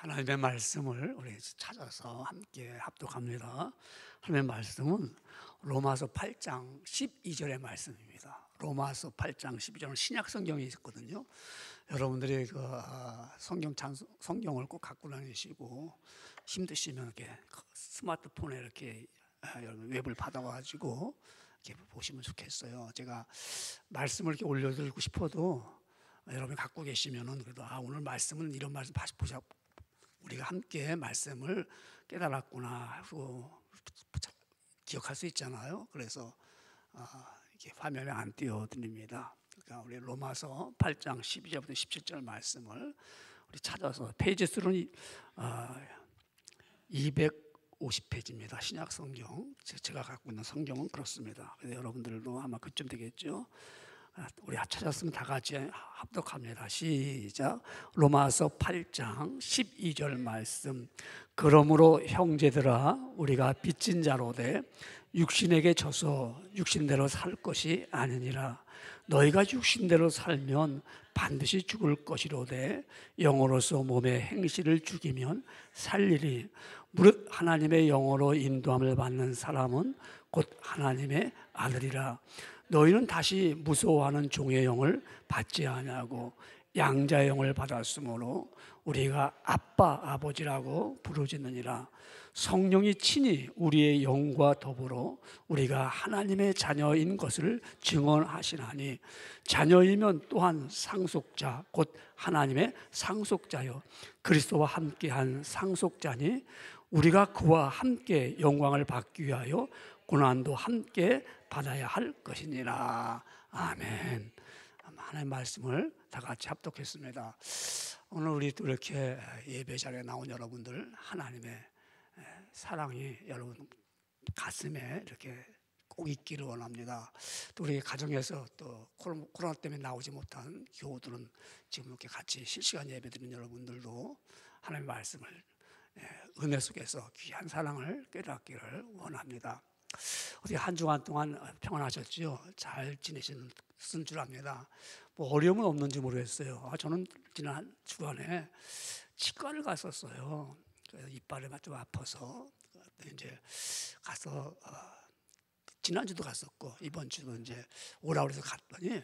하나님의 말씀을 우리 찾아서 함께 합독합니다. 하나님의 말씀은 로마서 8장 12절의 말씀입니다. 로마서 8장 12절은 신약 성경이 있거든요. 여러분들이 성경을 꼭 갖고 다니시고 힘드시면 이렇게 스마트폰에 이렇게 여러분 웹을 받아가지고 이렇게 보시면 좋겠어요. 제가 말씀을 이렇게 올려드리고 싶어도 여러분이 갖고 계시면은 그래도 오늘 말씀은 이런 말씀 다시 보자. 우리가 함께 말씀을 깨달았구나 하고 기억할 수 있잖아요. 그래서 이렇게 화면에 안 띄워드립니다. 그러니까 우리 로마서 8장 12절부터 17절 말씀을 우리 찾아서 페이지 수는 250페이지입니다. 신약 성경 제가 갖고 있는 성경은 그렇습니다. 그래서 여러분들도 아마 그쯤 되겠죠. 우리 찾았으면 다 같이 합독합니다. 시작. 로마서 8장 12절 말씀. 그러므로 형제들아 우리가 빚진 자로되 육신에게 져서 육신대로 살 것이 아니니라. 너희가 육신대로 살면 반드시 죽을 것이로되 영으로서 몸의 행실을 죽이면 살리리. 무릇 하나님의 영으로 인도함을 받는 사람은 곧 하나님의 아들이라. 너희는 다시 무서워하는 종의 영을 받지 아니하고 양자의 영을 받았으므로 우리가 아빠 아버지라고 부르짖느니라. 성령이 친히 우리의 영과 더불어 우리가 하나님의 자녀인 것을 증언하시나니 자녀이면 또한 상속자 곧 하나님의 상속자요 그리스도와 함께한 상속자니 우리가 그와 함께 영광을 받기 위하여 고난도 함께 받아야 할 것이니라. 아멘. 하나님의 말씀을 다 같이 합독했습니다. 오늘 우리 또 이렇게 예배 자리에 나온 여러분들 하나님의 사랑이 여러분 가슴에 이렇게 꼭 있기를 원합니다. 또 우리 가정에서 또 코로나 때문에 나오지 못한 교우들은 지금 이렇게 같이 실시간 예배 드리는 여러분들도 하나님의 말씀을 은혜 속에서 귀한 사랑을 깨닫기를 원합니다. 어떻게 한 주간 동안 평안하셨지요? 잘 지내신 줄 압니다. 뭐 어려움은 없는지 모르겠어요. 저는 지난 주간에 치과를 갔었어요. 이빨이 좀 아파서 이제 가서 지난주도 갔었고 이번 주도 이제 오라고 해서 갔더니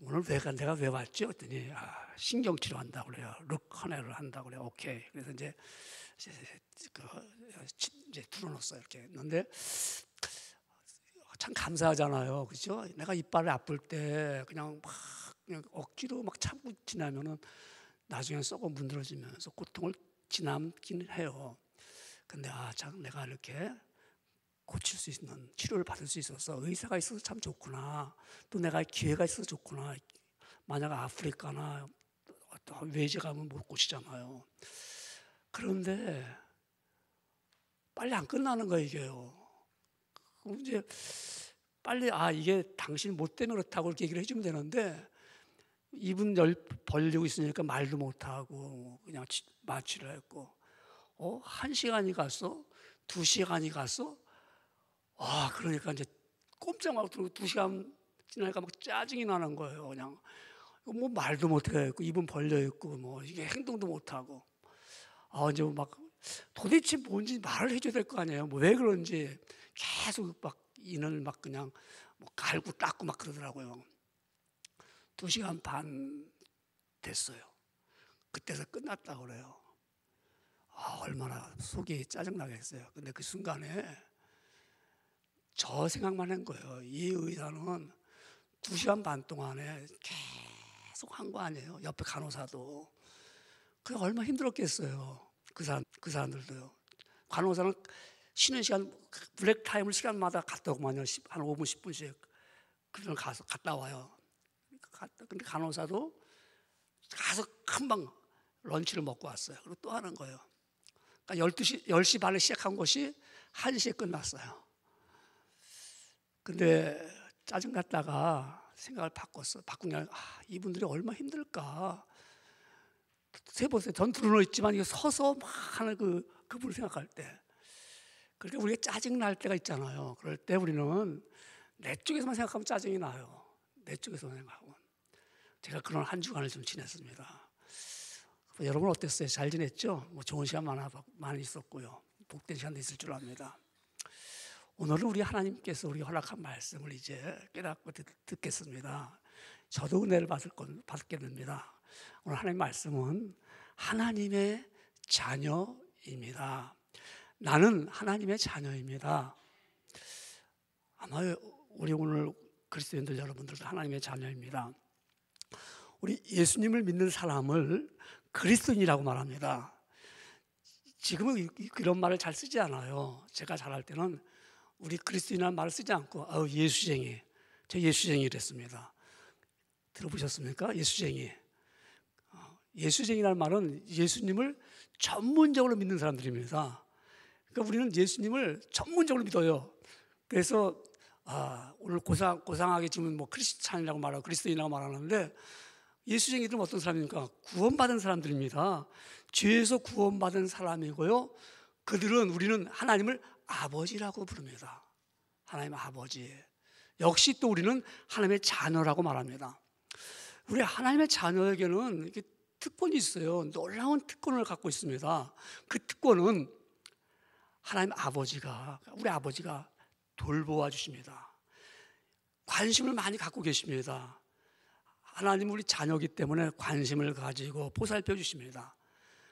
오늘 내가 왜 왔지? 했더니 신경 치료한다고 그래요. 루커네를 한다고 그래요. 오케이. 그래서 이제 들어놓았어요. 이렇게 했는데 참 감사하잖아요. 그렇죠? 내가 이빨이 아플 때 그냥 억지로 참고 지나면은 나중에 썩어 문드러지면서 고통을 지남긴 해요. 근데 참 내가 이렇게 고칠 수 있는 치료를 받을 수 있어서 의사가 있어서 참 좋구나. 또 내가 기회가 있어서 좋구나. 만약 아프리카나 외지 가면 못 고치잖아요. 그런데 빨리 안 끝나는 거예요, 이게요. 그럼 이제 빨리 이게 당신 못 때문에 그렇다고 이렇게 얘기를 해주면 되는데 입은 벌리고 있으니까 말도 못하고 그냥 마취를 했고 1시간이 갔어? 2시간이 갔어? 그러니까 이제 꼼짝하고 2시간 지나니까 막 짜증이 나는 거예요. 그냥 뭐 말도 못하고 입은 벌려 있고 뭐 이게 행동도 못하고 이제 막 도대체 뭔지 말을 해줘야 될 거 아니에요. 뭐 왜 그런지 계속 막 인을 막 그냥 뭐 갈고 닦고 막 그러더라고요. 2시간 반 됐어요. 그때서 끝났다고 그래요. 얼마나 속이 짜증나겠어요. 근데 그 순간에 저 생각만 한 거예요. 이 의사는 2시간 반 동안에 계속 한 거 아니에요. 옆에 간호사도. 그게 얼마나 힘들었겠어요. 그 사람들도요. 간호사는 쉬는 시간, 브레이크 타임을 시간마다 갔다 오고만요. 한 5분, 10분씩. 그냥 갔다 와요. 근데 간호사도 가서 금방 런치를 먹고 왔어요. 그리고 또 하는 거예요. 그러니까 10시 반에 시작한 것이 1시에 끝났어요. 근데 짜증났다가 생각을 바꾼 게 이분들이 얼마나 힘들까. 세보세요. 전 들어놓여 있지만 이게 서서 막 하는 그분을 생각할 때. 그러니까 우리가 짜증날 때가 있잖아요. 그럴 때 우리는 내 쪽에서만 생각하면 짜증이 나요. 내 쪽에서만 생각하면. 제가 그런 한 주간을 좀 지냈습니다. 여러분 어땠어요? 잘 지냈죠? 뭐 좋은 시간 많이 있었고요. 복된 시간도 있을 줄 압니다. 오늘은 우리 하나님께서 우리 허락한 말씀을 이제 깨닫고 듣겠습니다. 저도 은혜를 받게 됩니다. 오늘 하나님 말씀은 하나님의 자녀입니다. 나는 하나님의 자녀입니다. 아마 우리 오늘 그리스도인들 여러분들도 하나님의 자녀입니다. 우리 예수님을 믿는 사람을 그리스도인이라고 말합니다. 지금은 이런 말을 잘 쓰지 않아요. 제가 잘할 때는 우리 그리스도인이라는 말을 쓰지 않고 예수쟁이, 저 예수쟁이 이랬습니다. 들어보셨습니까? 예수쟁이. 예수쟁이라는 말은 예수님을 전문적으로 믿는 사람들입니다. 그러니까 우리는 예수님을 전문적으로 믿어요. 그래서 오늘 고상하게 지금 뭐 크리스찬이라고 말하고 그리스도인이라고 말하는데, 예수쟁이들은 어떤 사람입니까? 구원받은 사람들입니다. 죄에서 구원받은 사람이고요. 우리는 하나님을 아버지라고 부릅니다. 하나님 아버지. 역시 또 우리는 하나님의 자녀라고 말합니다. 우리 하나님의 자녀에게는 이렇게 특권이 있어요. 놀라운 특권을 갖고 있습니다. 그 특권은 우리 아버지가 돌보아 주십니다. 관심을 많이 갖고 계십니다. 하나님 우리 자녀이기 때문에 관심을 가지고 보살펴 주십니다.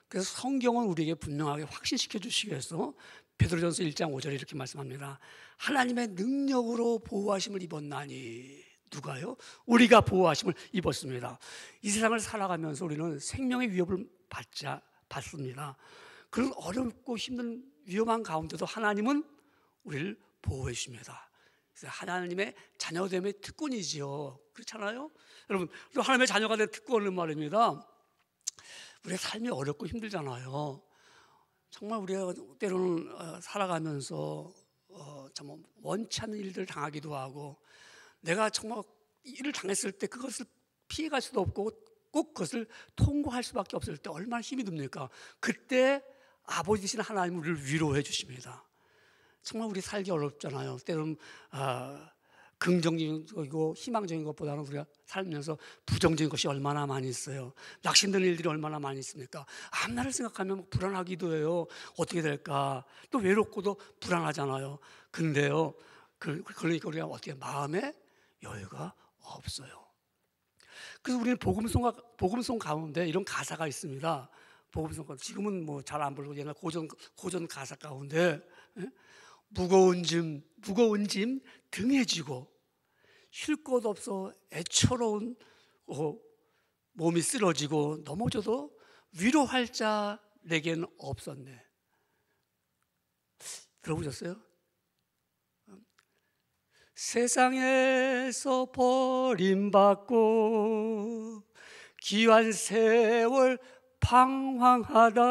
그래서 성경은 우리에게 분명하게 확신시켜 주시기 위해서 베드로전서 1장 5절에 이렇게 말씀합니다. 하나님의 능력으로 보호하심을 입었나니. 누가요? 우리가 보호하심을 입었습니다. 이 세상을 살아가면서 우리는 생명의 위협을 받습니다. 그런 어렵고 힘든 위험한 가운데도 하나님은 우리를 보호해 주십니다. 그래서 하나님의 자녀됨의 특권이지요. 그렇잖아요? 여러분, 또 하나님의 자녀가 된 특권은 말입니다. 우리의 삶이 어렵고 힘들잖아요. 정말 우리가 때로는 살아가면서 정말 원치 않는 일들을 당하기도 하고, 내가 정말 일을 당했을 때 그것을 피해갈 수도 없고 꼭 그것을 통과할 수밖에 없을 때 얼마나 힘이 듭니까? 그때 아버지 되신 하나님은 우리를 위로해 주십니다. 정말 우리 살기 어렵잖아요. 때로는 긍정적인 것이고 희망적인 것보다는 우리가 살면서 부정적인 것이 얼마나 많이 있어요. 낙심되는 일들이 얼마나 많이 있습니까? 앞날을 생각하면 불안하기도 해요. 어떻게 될까? 또 외롭고도 불안하잖아요. 근데요, 그러니까 우리가 어떻게 마음에 여유가 없어요. 그래서 우리는 복음송 가운데 이런 가사가 있습니다. 복음송, 지금은 뭐 잘 안 부르고 옛날 고전 가사 가운데, 무거운 짐 등에 지고 쉴 곳 없어 애처로운 몸이 쓰러지고 넘어져도 위로할 자 내겐 없었네. 들어보셨어요? 세상에서 버림받고 귀한 세월 방황하다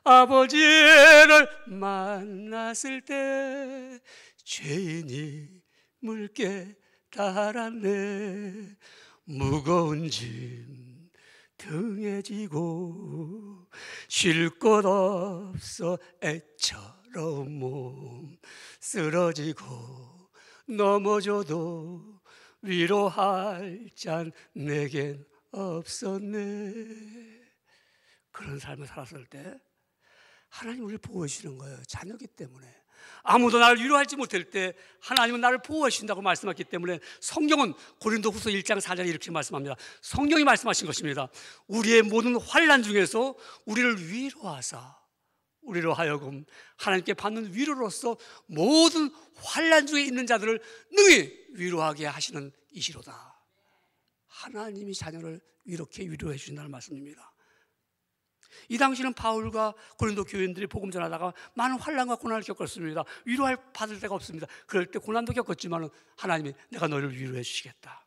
아버지를 만났을 때 죄인임을 깨달았네. 무거운 짐 등에 지고 쉴 곳 없어 애처로운 몸 쓰러지고 넘어져도 위로할 잔 내겐 없었네. 그런 삶을 살았을 때 하나님 우리를 보호해 주시는 거예요. 자녀이기 때문에. 아무도 나를 위로하지 못할 때 하나님은 나를 보호해 주신다고 말씀했기 때문에 성경은 고린도후서 1장 4절에 이렇게 말씀합니다. 성경이 말씀하신 것입니다. 우리의 모든 환난 중에서 우리를 위로하사 우리로 하여금 하나님께 받는 위로로서 모든 환난 중에 있는 자들을 능히 위로하게 하시는 이시로다. 하나님이 자녀를 이렇게 위로해 주신다는 말씀입니다. 이 당시는 바울과 고린도 교인들이 복음 전하다가 많은 환난과 고난을 겪었습니다. 받을 데가 없습니다. 그럴 때 고난도 겪었지만 하나님이 내가 너를 위로해 주시겠다.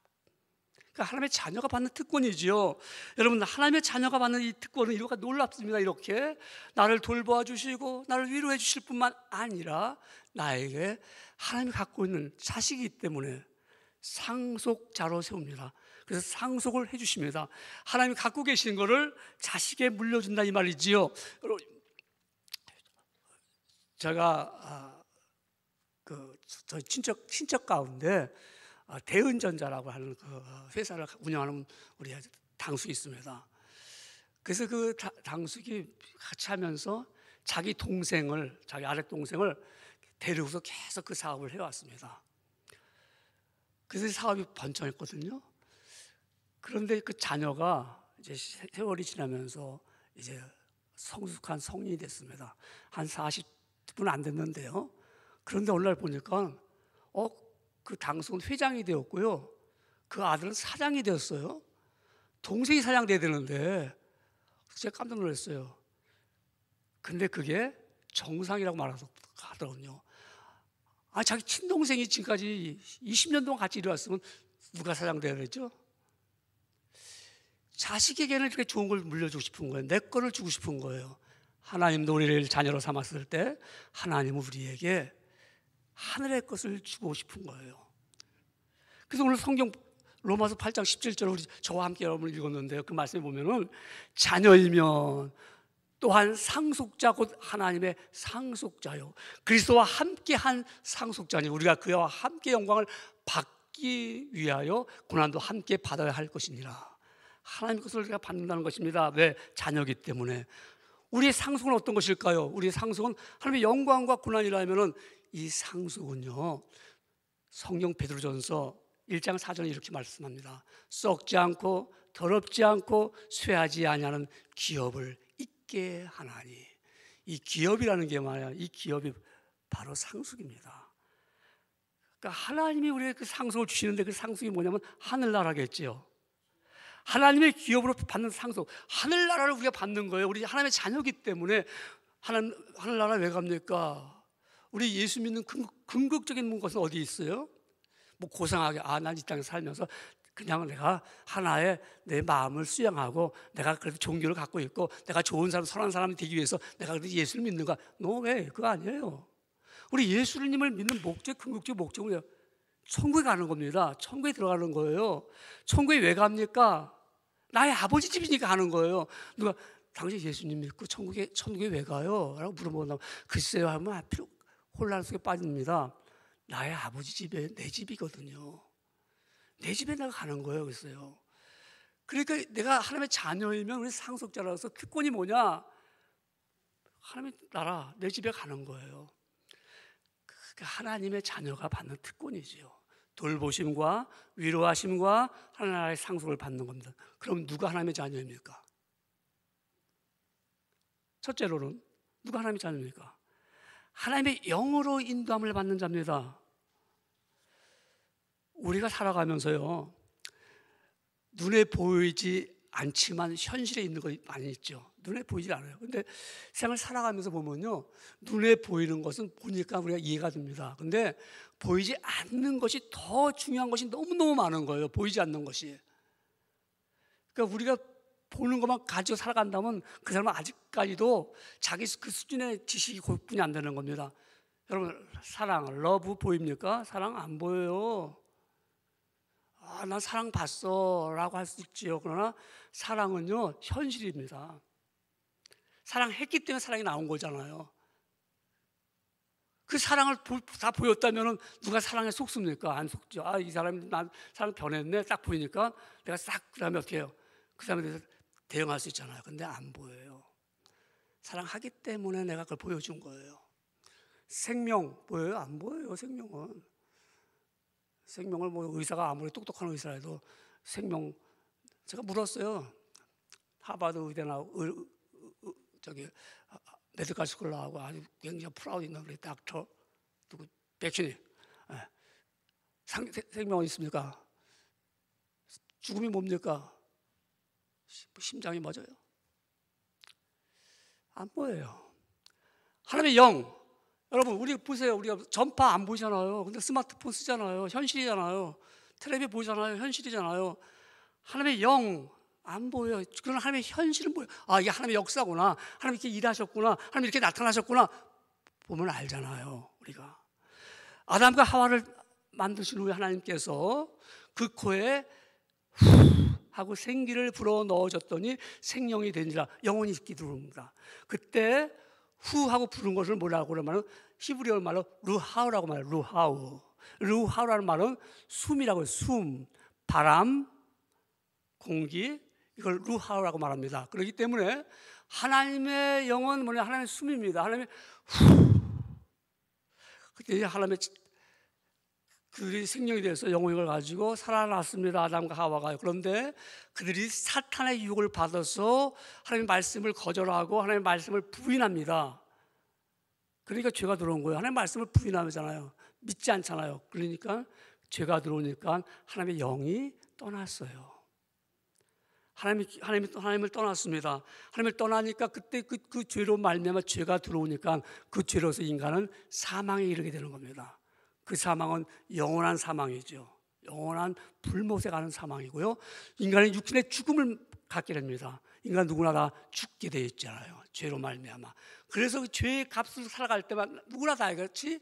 그러니까 하나님의 자녀가 받는 특권이지요. 여러분, 하나님의 자녀가 받는 이 특권은 이렇게 놀랍습니다. 이렇게 나를 돌보아 주시고 나를 위로해 주실 뿐만 아니라 나에게 하나님이 갖고 있는 자식이기 때문에 상속자로 세웁니다. 그래서 상속을 해주십니다. 하나님이 갖고 계신 것을 자식에 물려준다 이 말이지요. 제가 저희 친척 가운데 대은전자라고 하는 그 회사를 운영하는 우리 당수 있습니다. 그래서 그 당숙이 같이 하면서 자기 아랫 동생을 데리고서 계속 그 사업을 해왔습니다. 그래서 사업이 번창했거든요. 그런데 그 자녀가 이제 세월이 지나면서 이제 성숙한 성인이 됐습니다. 한 40분 안 됐는데요. 그런데 어느 날 보니까 그 당숙은 회장이 되었고요. 그 아들은 사장이 되었어요. 동생이 사장 돼야 되는데 제가 깜짝 놀랐어요. 근데 그게 정상이라고 말하더군요. 자기 친동생이 지금까지 20년 동안 같이 일해왔으면 누가 사장 돼야 되죠? 자식에게는 이렇게 좋은 걸 물려주고 싶은 거예요. 내 거를 주고 싶은 거예요. 하나님도 우리를 자녀로 삼았을 때 하나님은 우리에게 하늘의 것을 주고 싶은 거예요. 그래서 오늘 성경 로마서 8장 17절 우리 저와 함께 여러분을 읽었는데요. 그 말씀에 보면은 자녀이면 또한 상속자 곧 하나님의 상속자요 그리스도와 함께한 상속자니 우리가 그와 함께 영광을 받기 위하여 고난도 함께 받아야 할 것이니라. 하나님의 것을 우리가 받는다는 것입니다. 왜? 자녀이기 때문에. 우리의 상속은 어떤 것일까요? 우리의 상속은 하나님의 영광과 고난이라면은 이 상속은요, 성경 베드로전서 1장 4절에 이렇게 말씀합니다. 썩지 않고 더럽지 않고 쇠하지 아니하는 기업을 있게 하나니. 이 기업이라는 게 말이야. 이 기업이 바로 상속입니다. 그러니까 하나님이 우리에게 그 상속을 주시는데 그 상속이 뭐냐면 하늘나라겠지요. 하나님의 기업으로 받는 상속, 하늘나라를 우리가 받는 거예요. 우리 하나님의 자녀이기 때문에. 하늘나라 왜 갑니까? 우리 예수 믿는 궁극적인 것은 어디 있어요? 뭐 고상하게 난 이 땅에 살면서 그냥 내가 하나의 내 마음을 수양하고 내가 그래도 종교를 갖고 있고 내가 좋은 사람, 선한 사람이 되기 위해서 내가 그래도 예수를 믿는가? 왜? 그거 아니에요. 우리 예수님을 믿는 궁극적 목적은 천국에 가는 겁니다. 천국에 들어가는 거예요. 천국에 왜 갑니까? 나의 아버지 집이니까 가는 거예요. 누가 당신 예수님 믿고 천국에 왜 가요? 라고 물어보면 글쎄요 하면 앞으로 혼란 속에 빠집니다. 나의 아버지 집에 내 집이거든요. 내 집에 내가 가는 거예요. 그랬어요. 그러니까 내가 하나님의 자녀이면 우리 상속자라서 특권이 뭐냐? 하나님의 나라, 내 집에 가는 거예요. 그러니까 하나님의 자녀가 받는 특권이지요. 돌보심과 위로하심과 하나님의 상속을 받는 겁니다. 그럼 누가 하나님의 자녀입니까? 첫째로는 누가 하나님의 자녀입니까? 하나님의 영으로 인도함을 받는 자입니다. 우리가 살아가면서요, 눈에 보이지 않지만 현실에 있는 거 많이 있죠. 눈에 보이지 않아요. 근데 세상을 살아가면서 보면요, 눈에 보이는 것은 보니까 우리가 이해가 됩니다. 근데 보이지 않는 것이 더 중요한 것이 너무너무 많은 거예요. 보이지 않는 것이. 그러니까 우리가 보는 것만 가지고 살아간다면 그 사람은 아직까지도 자기 그 수준의 지식이 고분이 안 되는 겁니다. 여러분, 사랑, 러브 보입니까? 사랑 안 보여요. 난 사랑 봤어 라고 할 수 있지요. 그러나 사랑은요, 현실입니다. 사랑했기 때문에 사랑이 나온 거잖아요. 그 사랑을 다 보였다면 누가 사랑에 속습니까? 안 속죠. 이 사람이 난 사랑 변했네 딱 보이니까 내가 싹 그 다음에 어떻게 해요? 그 사람에 대해서 대응할 수 있잖아요. 근데 안 보여요. 사랑하기 때문에 내가 그걸 보여준 거예요. 생명 보여요? 안 보여요. 생명을 뭐 의사가 아무리 똑똑한 의사라도 생명, 제가 물었어요. 하버드 의대 나오고 메디컬 스쿨 나오고 아주 굉장히 프라우드 있는 우리 닥터 누구 백신이 생명은 있습니까? 죽음이 뭡니까? 심장이 맞아요. 안 보여요. 하나님의 영, 여러분 우리 보세요. 우리가 전파 안 보이잖아요. 근데 스마트폰 쓰잖아요. 현실이잖아요. 텔레비 보잖아요. 현실이잖아요. 하나님의 영 안 보여요. 그러나 하나님의 현실은 보여요. 이게 하나님의 역사구나. 하나님 이렇게 일하셨구나. 하나님 이렇게 나타나셨구나. 보면 알잖아요. 우리가 아담과 하와를 만드신 후에 하나님께서 그 코에 후 하고 생기를 불어 넣어줬더니 생명이 된지라 영혼이 있게 들어옵니다. 그때 후 하고 부른 것을 뭐라고 그러면 히브리어 말로 루하우라고 말해요. 루하우라는 말은 숨이라고 해요. 숨, 바람, 공기, 이걸 루하라고 말합니다. 그렇기 때문에 하나님의 영은 뭐냐, 하나님의 숨입니다. 하나님의 그때 하나님의 그들이 생명이 돼서 영혼을 가지고 살아났습니다. 아담과 하와가요. 그런데 그들이 사탄의 유혹을 받아서 하나님의 말씀을 거절하고 하나님의 말씀을 부인합니다. 그러니까 죄가 들어온 거예요. 하나님의 말씀을 부인하잖아요. 믿지 않잖아요. 그러니까 죄가 들어오니까 하나님의 영이 떠났어요. 하나님을 떠났습니다. 하나님을 떠나니까 그때 그 죄로 말미암아 죄가 들어오니까 그 죄로서 인간은 사망에 이르게 되는 겁니다. 그 사망은 영원한 사망이죠. 영원한 불못에 가는 사망이고요. 인간은 육신의 죽음을 갖게 됩니다. 인간 누구나 다 죽게 되어 있잖아요. 죄로 말미암아. 그래서 그 죄의 값을 살아갈 때만 누구나 다 그렇지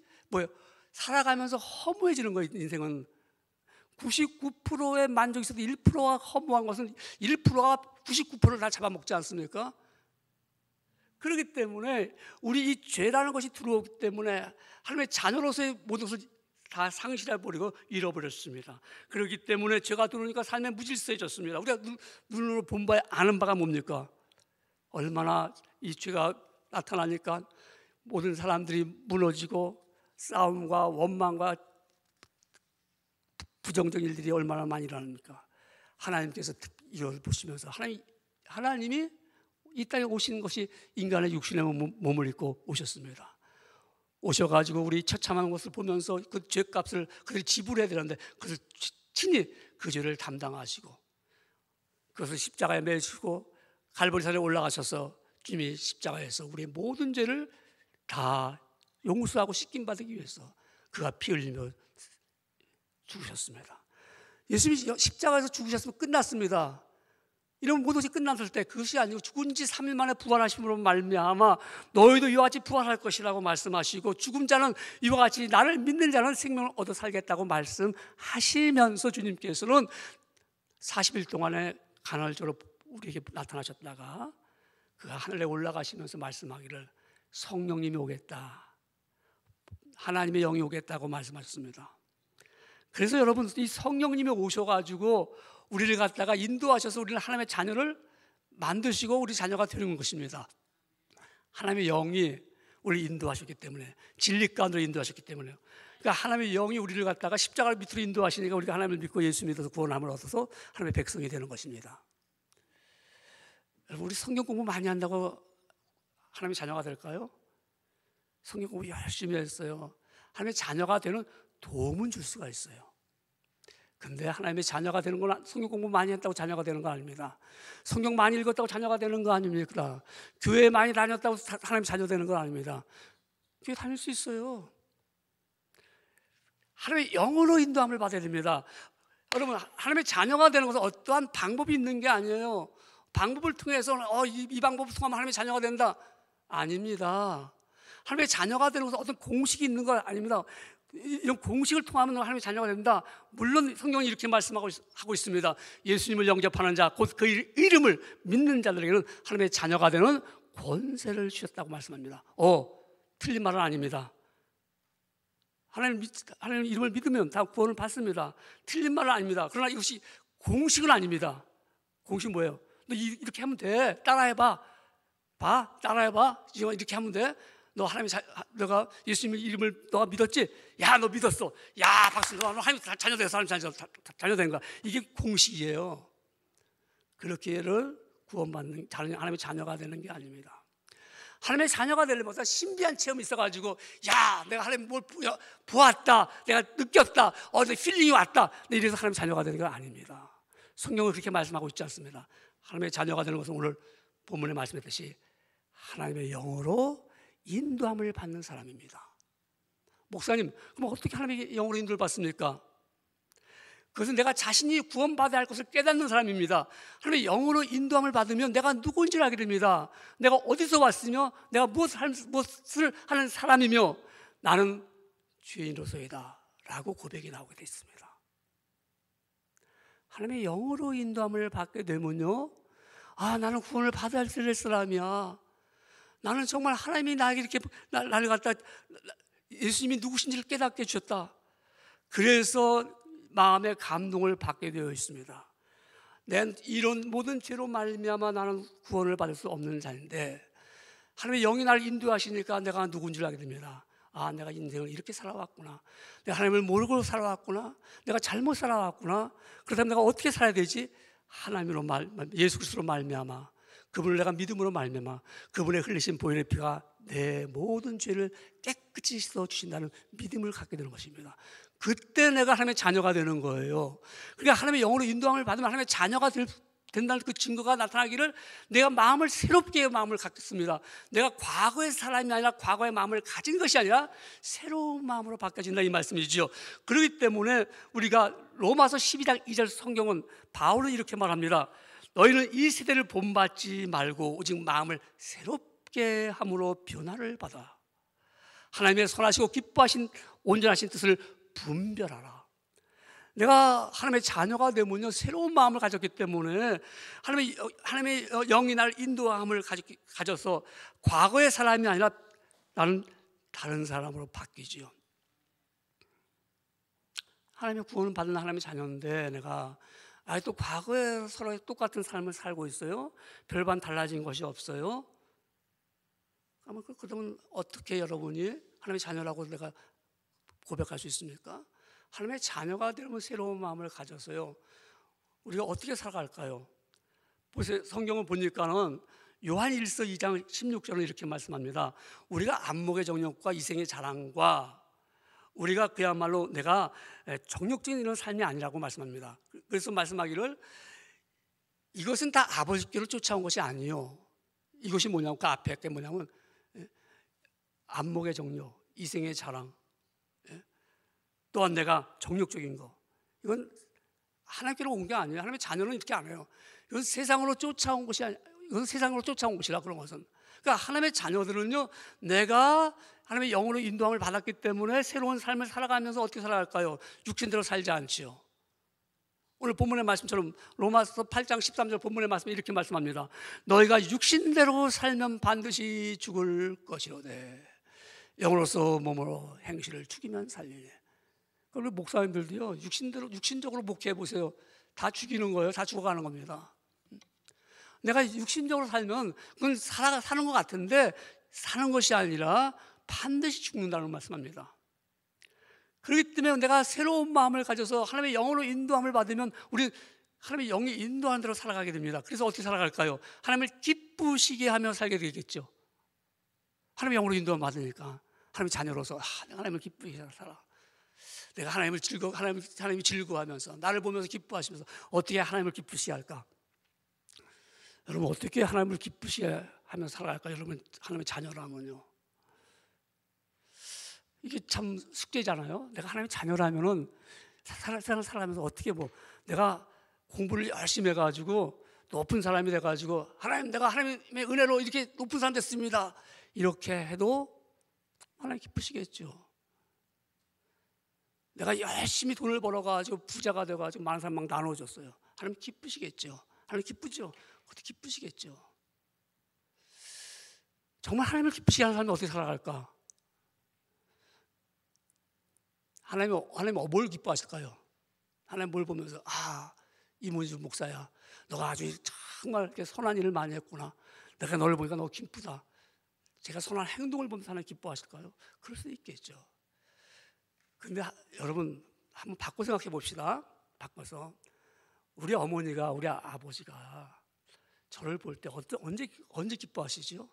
살아가면서 허무해지는 거예요. 인생은 99%의 만족이 있어도 1%가 허무한 것은 1%가 99%를 다 잡아먹지 않습니까? 그렇기 때문에 우리 이 죄라는 것이 들어오기 때문에 하나님의 자녀로서의 모든 것을 다 상실해버리고 잃어버렸습니다. 그렇기 때문에 죄가 들어오니까 삶에 무질서해졌습니다. 우리가 눈으로 본 바에 아는 바가 뭡니까? 얼마나 이 죄가 나타나니까 모든 사람들이 무너지고 싸움과 원망과 부정적인 일들이 얼마나 많이 일어납니까? 하나님께서 이걸 보시면서 하나님이 이 땅에 오신 것이 인간의 육신의 몸을 입고 오셨습니다. 오셔가지고 우리 처참한 것을 보면서 그 죄값을 그들이 지불해야 되는데 그것을 친히 그 죄를 담당하시고 그것을 십자가에 매시고 갈보리산에 올라가셔서 주님이 십자가에서 우리의 모든 죄를 다 용서하고 씻김받기 위해서 그가 피 흘리며 죽으셨습니다. 예수님이 십자가에서 죽으셨으면 끝났습니다. 이런 모든 것이 끝났을 때 그것이 아니고 죽은 지 3일 만에 부활하심으로 말미암아 너희도 이와 같이 부활할 것이라고 말씀하시고 죽은 자는 이와 같이 나를 믿는 자는 생명을 얻어 살겠다고 말씀하시면서 주님께서는 40일 동안에 간헐적으로 우리에게 나타나셨다가 그가 하늘에 올라가시면서 말씀하기를 성령님이 오겠다, 하나님의 영이 오겠다고 말씀하셨습니다. 그래서 여러분 이 성령님이 오셔가지고 우리를 갖다가 인도하셔서 우리는 하나님의 자녀를 만드시고 우리 자녀가 되는 것입니다. 하나님의 영이 우리를 인도하셨기 때문에, 진리 가운데로 인도하셨기 때문에요. 그러니까 하나님의 영이 우리를 갖다가 십자가 밑으로 인도하시니까 우리가 하나님을 믿고 예수 믿어서 구원함을 얻어서 하나님의 백성이 되는 것입니다. 여러분 우리 성경 공부 많이 한다고 하나님의 자녀가 될까요? 성경 공부 열심히 했어요. 하나님의 자녀가 되는 도움은 줄 수가 있어요. 근데 하나님의 자녀가 되는 건 성경 공부 많이 했다고 자녀가 되는 거 아닙니다. 성경 많이 읽었다고 자녀가 되는 거 아닙니까? 교회 많이 다녔다고 하나님 자녀 되는 건 아닙니다. 교회 다닐 수 있어요. 하나님의 영으로 인도함을 받아야 됩니다. 여러분 하나님의 자녀가 되는 것은 어떠한 방법이 있는 게 아니에요. 방법을 통해서 이 방법을 통하면 하나님의 자녀가 된다. 아닙니다. 하나님의 자녀가 되는 것은 어떤 공식이 있는 거 아닙니다. 이런 공식을 통하면 하나님의 자녀가 된다. 물론 성경이 이렇게 말씀하고 있습니다. 예수님을 영접하는 자, 곧 그 이름을 믿는 자들에게는 하나님의 자녀가 되는 권세를 주셨다고 말씀합니다. 틀린 말은 아닙니다. 하나님 이름을 믿으면 다 구원을 받습니다. 틀린 말은 아닙니다. 그러나 이것이 공식은 아닙니다. 공식은 뭐예요? 너 이렇게 하면 돼. 따라해봐. 따라해봐. 이렇게 하면 돼. 너가 예수님의 이름을 너가 믿었지? 야, 너 믿었어. 야, 박수. 너 하나님 자녀 돼서 하나님 자녀 된 거야. 이게 공식이에요. 그렇게를 구원받는 하나님의 자녀가 되는 게 아닙니다. 하나님의 자녀가 되려면 신비한 체험이 있어가지고 야, 내가 하나님 뭘 보았다. 내가 느꼈다. 내 필링이 왔다. 이래서 하나님의 자녀가 되는 게 아닙니다. 성경은 그렇게 말씀하고 있지 않습니다. 하나님의 자녀가 되는 것은 오늘 본문에 말씀했듯이 하나님의 영으로 인도함을 받는 사람입니다. 목사님, 그럼 어떻게 하나님의 영으로 인도를 받습니까? 그것은 내가 자신이 구원받아야 할 것을 깨닫는 사람입니다. 하나님의 영으로 인도함을 받으면 내가 누구인지를 알게 됩니다. 내가 어디서 왔으며 내가 무엇을 하는 사람이며 나는 죄인으로서이다 라고 고백이 나오게 되어 있습니다. 하나님의 영으로 인도함을 받게 되면요, 나는 구원을 받아야 될 사람이야. 나는 정말 하나님이 나에게 이렇게 나를 갖다 예수님이 누구신지를 깨닫게 해주셨다. 그래서 마음의 감동을 받게 되어 있습니다. 내 이런 모든 죄로 말미암아 나는 구원을 받을 수 없는 자인데 하나님의 영이 나를 인도하시니까 내가 누군 줄 알게 됩니다. 아, 내가 인생을 이렇게 살아왔구나. 내가 하나님을 모르고 살아왔구나. 내가 잘못 살아왔구나. 그렇다면 내가 어떻게 살아야 되지? 하나님으로 예수 그리스도로 말미암아 그분을 내가 믿음으로 말미암아 그분의 흘리신 보혈의 피가 내 모든 죄를 깨끗이 씻어 주신다는 믿음을 갖게 되는 것입니다. 그때 내가 하나님의 자녀가 되는 거예요. 그러니까 하나님의 영으로 인도함을 받으면 하나님의 자녀가 된다는 그 증거가 나타나기를 내가 마음을 새롭게 마음을 갖겠습니다. 내가 과거의 사람이 아니라 과거의 마음을 가진 것이 아니라 새로운 마음으로 바뀌어진다 이 말씀이죠. 그렇기 때문에 우리가 로마서 12장 2절 성경은 바울은 이렇게 말합니다. 너희는 이 세대를 본받지 말고 오직 마음을 새롭게 함으로 변화를 받아 하나님의 선하시고 기뻐하신 온전하신 뜻을 분별하라. 내가 하나님의 자녀가 되면요 새로운 마음을 가졌기 때문에 하나님의 영이 나를 인도함을 가져서 과거의 사람이 아니라 나는 다른 사람으로 바뀌지요. 하나님의 구원을 받는 하나님의 자녀인데 내가 아직도 과거에 서로 똑같은 삶을 살고 있어요. 별반 달라진 것이 없어요. 그러면 어떻게 여러분이 하나님의 자녀라고 내가 고백할 수 있습니까? 하나님의 자녀가 되면 새로운 마음을 가져서요 우리가 어떻게 살아갈까요? 보세요. 성경을 보니까는 요한 1서 2장 16절은 이렇게 말씀합니다. 우리가 안목의 정욕과 이생의 자랑과 우리가 그야말로 내가 정욕적인 이런 삶이 아니라고 말씀합니다. 그래서 말씀하기를 이것은 다 아버지께로 쫓아온 것이 아니요. 이것이 뭐냐면 그 앞에 게 뭐냐면 안목의 정욕, 이생의 자랑, 또한 내가 정욕적인 거, 이건 하나님께로 온 게 아니에요. 하나님의 자녀는 이렇게 안 해요. 이건 세상으로 쫓아온 것이 아니에요. 이건 세상으로 쫓아온 것이라 그런 것은. 그러니까 하나님의 자녀들은요, 내가 하나님의 영으로 인도함을 받았기 때문에 새로운 삶을 살아가면서 어떻게 살아갈까요? 육신대로 살지 않지요. 오늘 본문의 말씀처럼 로마서 8장 13절 본문의 말씀에 이렇게 말씀합니다. 너희가 육신대로 살면 반드시 죽을 것이로되 영으로서 몸으로 행실을 죽이면 살리니. 그리고 목사님들도요 육신적으로 목회해 보세요. 다 죽이는 거예요. 다 죽어가는 겁니다. 내가 육신적으로 살면 그건 사는 것 같은데 사는 것이 아니라 반드시 죽는다는 말씀합니다. 그렇기 때문에 내가 새로운 마음을 가져서 하나님의 영으로 인도함을 받으면 우리 하나님의 영이 인도하는 대로 살아가게 됩니다. 그래서 어떻게 살아갈까요? 하나님을 기쁘시게 하며 살게 되겠죠. 하나님의 영으로 인도함을 받으니까 하나님의 자녀로서 내가 하나님을 기쁘게 살아. 내가 하나님이 즐거워하면서 나를 보면서 기뻐하시면서 어떻게 하나님을 기쁘시게 할까? 여러분 어떻게 하나님을 기쁘시게 하면서 살아갈까? 여러분 하나님의 자녀라면요. 이게 참 숙제잖아요. 내가 하나님의 자녀라면은 세상을 살아가면서 어떻게 내가 공부를 열심히 해가지고 높은 사람이 돼가지고 하나님 내가 하나님의 은혜로 이렇게 높은 사람 됐습니다. 이렇게 해도 하나님 기쁘시겠죠. 내가 열심히 돈을 벌어가지고 부자가 돼가지고 많은 사람 막 나눠줬어요. 하나님 기쁘시겠죠. 하나님 기쁘죠. 그것도 기쁘시겠죠. 정말 하나님을 기쁘시게 하는 사람이 어떻게 살아갈까? 하나님 뭘 기뻐하실까요? 하나님 뭘 보면서 이문주 목사야, 너가 아주 정말 이렇게 선한 일을 많이 했구나. 내가 너를 보니까 너무 기쁘다. 제가 선한 행동을 보면서 하나님 기뻐하실까요? 그럴 수 있겠죠. 근데 여러분 한번 바꿔 생각해 봅시다. 바꿔서 우리 어머니가 우리 아버지가 저를 볼 때 언제 기뻐하시죠?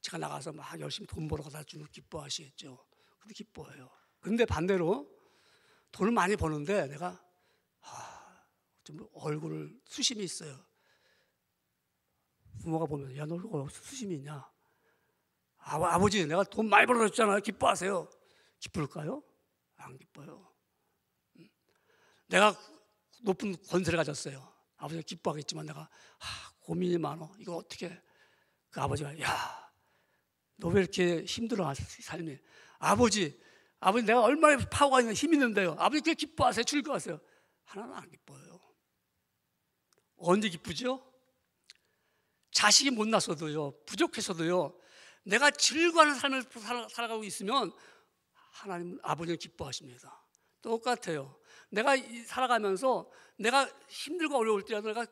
제가 나가서 막 열심히 돈 벌어 가다 주면 기뻐하시겠죠. 근데 기뻐해요. 근데 반대로 돈을 많이 버는데 내가 좀 얼굴을 수심이 있어요. 부모가 보면 야 너 얼굴 수심이 있냐? 아버지 내가 돈 많이 벌어줬잖아요. 기뻐하세요. 기쁠까요? 안 기뻐요. 내가 높은 권세를 가졌어요. 아버지가 기뻐하겠지만 내가 고민이 많아. 이거 어떻게? 그 아버지가 야, 너 왜 이렇게 힘들어 삶이? 아버지 내가 얼마나 파워가 있는 힘이 있는데요. 아버지 그렇게 기뻐하세요? 즐거워하세요? 하나는 안 기뻐요. 언제 기쁘죠? 자식이 못 낳았어도요, 부족해서도요, 내가 즐거워하는 삶을 살아가고 있으면 하나님 아버지는 기뻐하십니다. 똑같아요. 내가 살아가면서 내가 힘들고 어려울 때라도 내가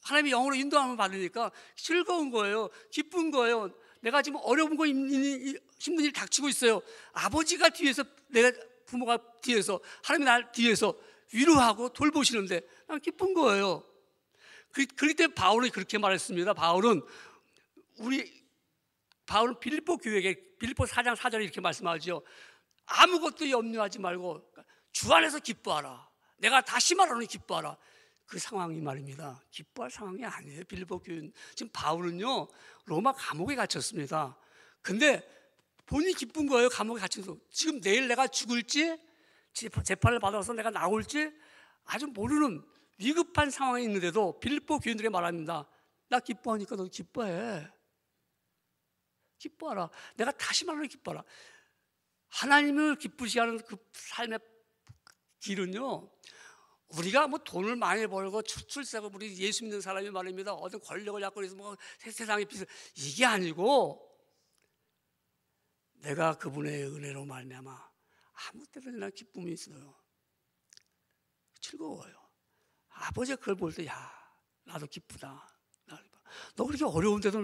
하나님의 영으로 인도함을 받으니까 즐거운 거예요. 기쁜 거예요. 내가 지금 어려운 거 힘든 일 닥치고 있어요. 아버지가 뒤에서, 내가 부모가 뒤에서, 하나님이 날 뒤에서 위로하고 돌보시는데 난 기쁜 거예요. 그렇기 때문에 바울이 그렇게 말했습니다. 바울은 빌립보 교회에게 빌립보 4장 4절에 이렇게 말씀하죠. 아무것도 염려하지 말고 주 안에서 기뻐하라. 내가 다시 말하노니 기뻐하라. 그 상황이 말입니다. 기뻐할 상황이 아니에요. 빌립보 교회. 지금 바울은요, 로마 감옥에 갇혔습니다. 근데 본인이 기쁜 거예요. 감옥에 갇혀서. 지금 내일 내가 죽을지, 재판을 받아서 내가 나올지 아주 모르는 위급한 상황에 있는데도 빌립보 교인들에게 말합니다. 나 기뻐하니까 너도 기뻐해. 기뻐하라. 내가 다시 말하노니 기뻐하라. 하나님을 기쁘시게 하는 그 삶의 길은요, 우리가 뭐 돈을 많이 벌고 출세하고 우리 예수 믿는 사람이 말입니다. 어떤 권력을 잡고 해서 뭐 세상에 비서 이게 아니고 내가 그분의 은혜로 말미암아 아무 때나 기쁨이 있어요. 즐거워요. 아버지가 그걸 볼 때, 야, 나도 기쁘다. 너 그렇게 어려운데도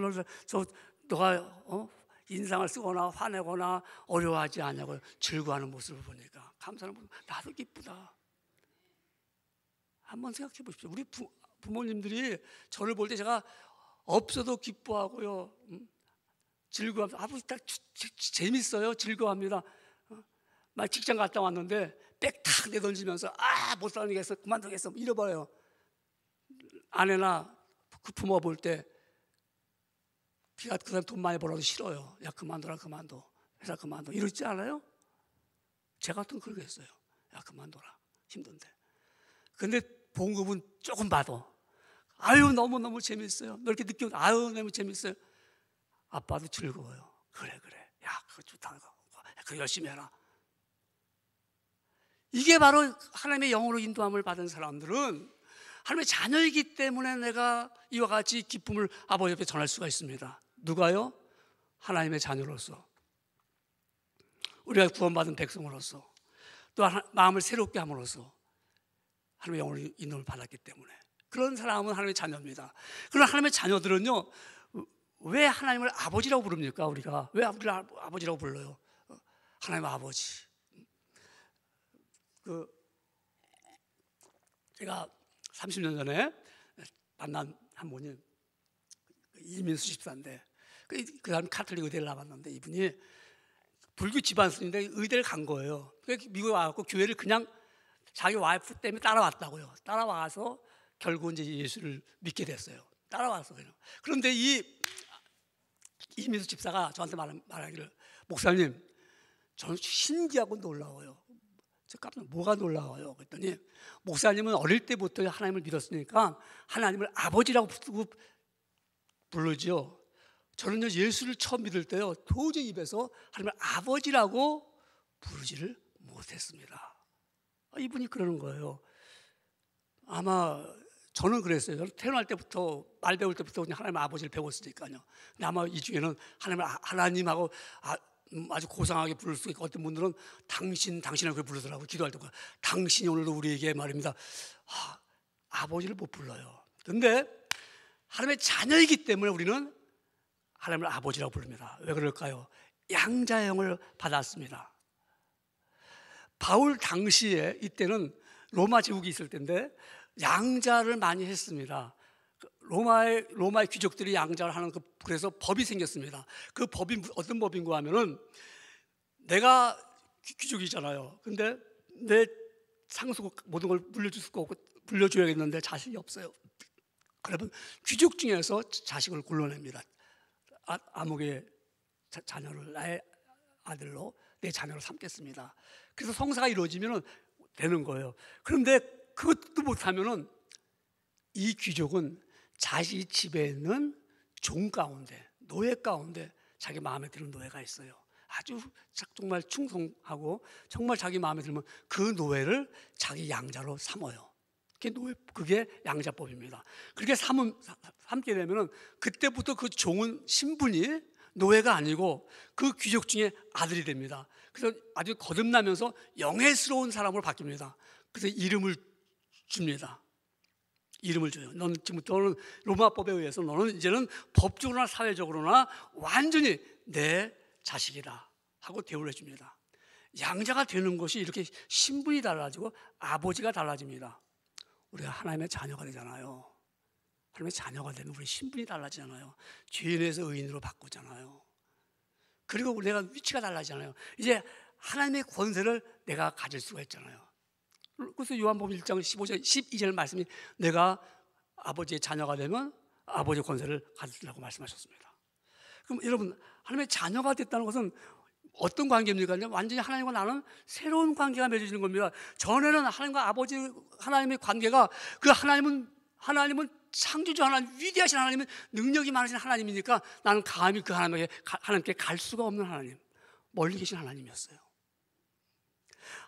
너가 인상을 쓰거나 화내거나 어려워하지 않냐고 즐거워하는 모습을 보니까 감사하는 모습, 나도 기쁘다. 한번 생각해 보십시오. 우리 부모님들이 저를 볼 때 제가 없어도 기뻐하고요, 즐거워합니다. 아버지 딱 재밌어요. 즐거워합니다. 막 직장 갔다 왔는데 백 탁 내던지면서 못 살겠어, 그만두겠어, 잃어버려요. 아내나 그 부모 볼 때 그 사람 돈 많이 벌어도 싫어요. 야, 그만둬라, 그만둬. 회사 그만둬. 이러지 않아요? 제가 또 그러겠어요. 야, 그만둬라. 힘든데. 근데 봉급은 조금 받아. 아유, 너무너무 재밌어요. 너 이렇게 늦게 아유, 너무 재밌어요. 아빠도 즐거워요. 그래. 야, 그거 좋다. 그거 열심히 해라. 이게 바로 하나님의 영으로 인도함을 받은 사람들은 하나님의 자녀이기 때문에 내가 이와 같이 기쁨을 아버지 앞에 전할 수가 있습니다. 누가요? 하나님의 자녀로서, 우리가 구원받은 백성으로서, 또 마음을 새롭게 함으로써 하나님의 영으로 인도함을 받았기 때문에 그런 사람은 하나님의 자녀입니다. 그런 하나님의 자녀들은요, 왜 하나님을 아버지라고 부릅니까? 우리가 왜 우리를 아버지라고 불러요? 하나님의 아버지. 제가 30년 전에 만난 한 분이 이민수 집사인데, 그 사람 카톨릭 의대를 나왔는데 이분이 불교 집안순인데 의대를 간 거예요. 미국에 와서 교회를 그냥 자기 와이프 때문에 따라왔다고요. 따라와서 결국 이제 예수를 믿게 됐어요. 따라와서. 그런데 이민수 집사가 저한테 말하기를, 목사님, 저는 신기하고 놀라워요. 저 깜짝 뭐가 놀라워요? 그랬더니, 목사님은 어릴 때부터 하나님을 믿었으니까 하나님을 아버지라고 부르죠. 저는요, 예수를 처음 믿을 때요, 도저히 입에서 하나님을 아버지라고 부르지를 못했습니다. 이분이 그러는 거예요. 아마 저는 그랬어요. 저는 태어날 때부터, 말 배울 때부터 그냥 하나님 아버지를 배웠으니까요. 근데 아마 이 중에는 하나님하고 아주 고상하게 부를 수 있고, 어떤 분들은 당신을 그렇게 부르더라고요. 기도할 때 당신이 오늘도 우리에게 말입니다, 아버지를 못 불러요. 그런데 하나님의 자녀이기 때문에 우리는 하나님을 아버지라고 부릅니다. 왜 그럴까요? 양자형을 받았습니다. 바울 당시에, 이때는 로마 제국이 있을 때인데 양자를 많이 했습니다. 로마의 귀족들이 양자를 하는 그래서 법이 생겼습니다. 그 법이 어떤 법인가 하면은, 내가 귀족이잖아요. 근데 내 상속 모든 걸 물려줄 수가 없고 물려줘야겠는데 자식이 없어요. 그러면 귀족 중에서 자식을 골라냅니다. 아무개 자녀를 나의 아들로 내 자녀로 삼겠습니다. 그래서 성사가 이루어지면 되는 거예요. 그런데 그것도 못하면은 이 귀족은 자기 집에 있는 종 가운데, 노예 가운데 자기 마음에 드는 노예가 있어요. 아주 정말 충성하고 정말 자기 마음에 들면 그 노예를 자기 양자로 삼어요. 그게 양자법입니다. 그렇게 삼게 되면은 그때부터 그 종은 신분이 노예가 아니고 그 귀족 중에 아들이 됩니다. 그래서 아주 거듭나면서 영예스러운 사람으로 바뀝니다. 그래서 이름을 줍니다. 이름을 줘요. 너는 지금부터는 로마법에 의해서 너는 이제는 법적으로나 사회적으로나 완전히 내 자식이다 하고 대우를 해줍니다. 양자가 되는 것이 이렇게 신분이 달라지고 아버지가 달라집니다. 우리가 하나님의 자녀가 되잖아요. 하나님의 자녀가 되면 우리 신분이 달라지잖아요. 죄인에서 의인으로 바꾸잖아요. 그리고 내가 위치가 달라지잖아요. 이제 하나님의 권세를 내가 가질 수가 있잖아요. 그래서 요한복음 1장 15절 12절 말씀이 내가 아버지의 자녀가 되면 아버지의 권세를 가지라고 말씀하셨습니다. 그럼 여러분, 하나님의 자녀가 됐다는 것은 어떤 관계입니까? 완전히 하나님과 나는 새로운 관계가 맺어지는 겁니다. 전에는 하나님과 아버지 하나님의 관계가 그 하나님은 창조주 하나님, 위대하신 하나님은 능력이 많으신 하나님이니까 나는 감히 그 하나님께 갈 수가 없는 하나님, 멀리 계신 하나님이었어요.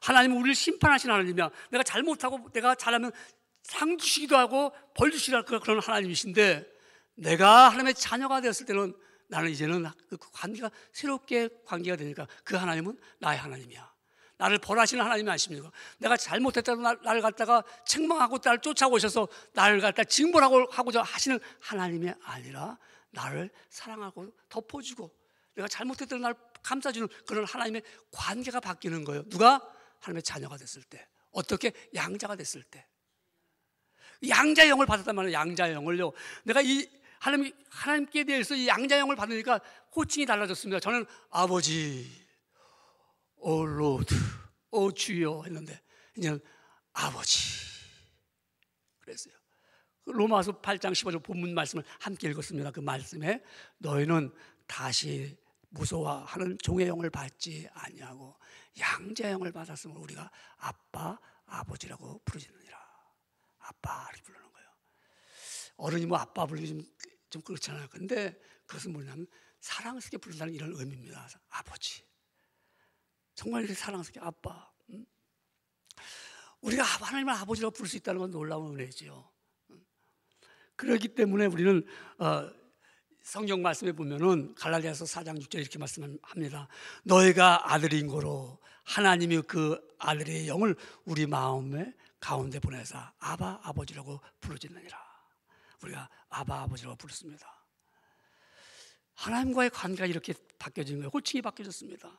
하나님은 우리를 심판하신 하나님이야. 내가 잘못하고 내가 잘하면 상 주시기도 하고 벌 주시기도 하고 그런 하나님이신데, 내가 하나님의 자녀가 되었을 때는 나는 이제는 그 관계가 새롭게 관계가 되니까 그 하나님은 나의 하나님이야. 나를 벌하시는 하나님이 아십니까? 내가 잘못했다고 나를 갖다가 책망하고 나를 쫓아오셔서 나를 갖다 징벌하고자 하시는 하나님이 아니라 나를 사랑하고 덮어주고 내가 잘못했다고 나를 감싸주는 그런 하나님의 관계가 바뀌는 거예요. 누가? 하나님의 자녀가 됐을 때. 어떻게? 양자가 됐을 때. 양자의 영을 받았단 말이에요. 양자의 영을요. 내가 이 하나님께 대해서 이 양자의 영을 받으니까 호칭이 달라졌습니다. 저는 아버지, 오 로드, 오 주여 했는데 이제는 아버지 그랬어요. 로마서 8장 15절 본문 말씀을 함께 읽었습니다. 그 말씀에 너희는 다시 무서워하는 종의 영을 받지 아니하고 양자의 영을 받았으면 우리가 아빠, 아버지라고 부르짖느니라. 아빠 이렇게 부르는 거예요. 어른이 뭐 아빠 부르기 좀 그렇잖아요. 근데 그것은 뭐냐면 사랑스럽게 부른다는 이런 의미입니다. 아버지, 정말 이렇게 사랑스럽게 아빠. 우리가 하나님을 아버지라고 부를 수 있다는 건 놀라운 은혜지요. 그렇기 때문에 우리는 성경 말씀에 보면은 갈라디아서 4장 6절 이렇게 말씀합니다. 너희가 아들인 거로 하나님이 그 아들의 영을 우리 마음의 가운데 보내사 아바 아버지라고 부르짖느니라. 우리가 아바 아버지라고 부르습니다. 하나님과의 관계가 이렇게 바뀌어진 거예요. 호칭이 바뀌어졌습니다.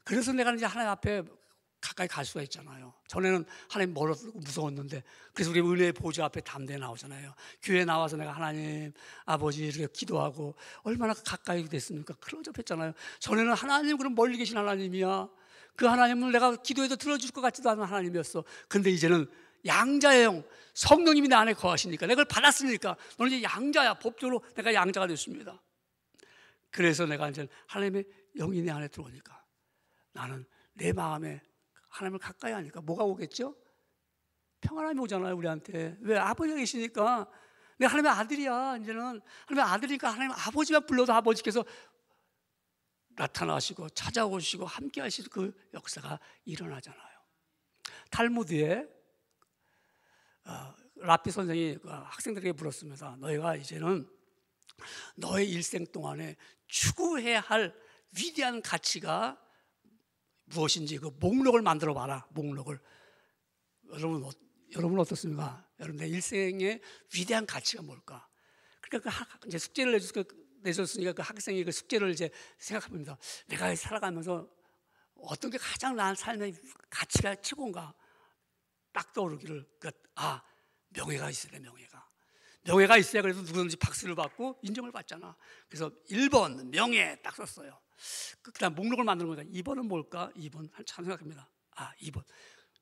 그래서 내가 이제 하나님 앞에 가까이 갈 수가 있잖아요. 전에는 하나님 멀어서 무서웠는데, 그래서 우리 은혜의 보좌 앞에 담대히 나오잖아요. 교회 나와서 내가 하나님 아버지 이렇게 기도하고 얼마나 가까이 됐습니까? 클로즈업했잖아요. 전에는 하나님 그럼 멀리 계신 하나님이야. 그 하나님은 내가 기도해도 들어줄 것 같지도 않은 하나님이었어. 근데 이제는 양자의 영, 성령님이 내 안에 거하시니까 내가 그걸 받았으니까 너는 이제 양자야. 법적으로 내가 양자가 됐습니다. 그래서 내가 이제 하나님의 영이 내 안에 들어오니까 나는 내 마음에 하나님을 가까이 하니까 뭐가 오겠죠? 평안함이 오잖아요, 우리한테. 왜? 아버지가 계시니까. 내가 하나님의 아들이야. 이제는 하나님의 아들이니까 하나님 아버지만 불러도 아버지께서 나타나시고 찾아오시고 함께 하시는 그 역사가 일어나잖아요. 탈무드에 라피 선생이 학생들에게 물었습니다. 너희가 이제는 너의 일생 동안에 추구해야 할 위대한 가치가 무엇인지 그 목록을 만들어 봐라. 목록을. 여러분 어떻습니까? 여러분 내 일생의 위대한 가치가 뭘까? 그러니까 이제 숙제를 내줬으니까 그 학생이 그 숙제를 이제 생각합니다. 내가 살아가면서 어떤 게 가장 나은 삶의 가치가 최고인가? 딱 떠오르기를 명예가 있어야 돼. 명예가 있어야 그래도 누구든지 박수를 받고 인정을 받잖아. 그래서 1번 명예 딱 썼어요. 그다음 목록을 만드는 거니까 2번은 뭘까? 2번 한참 생각합니다. 2번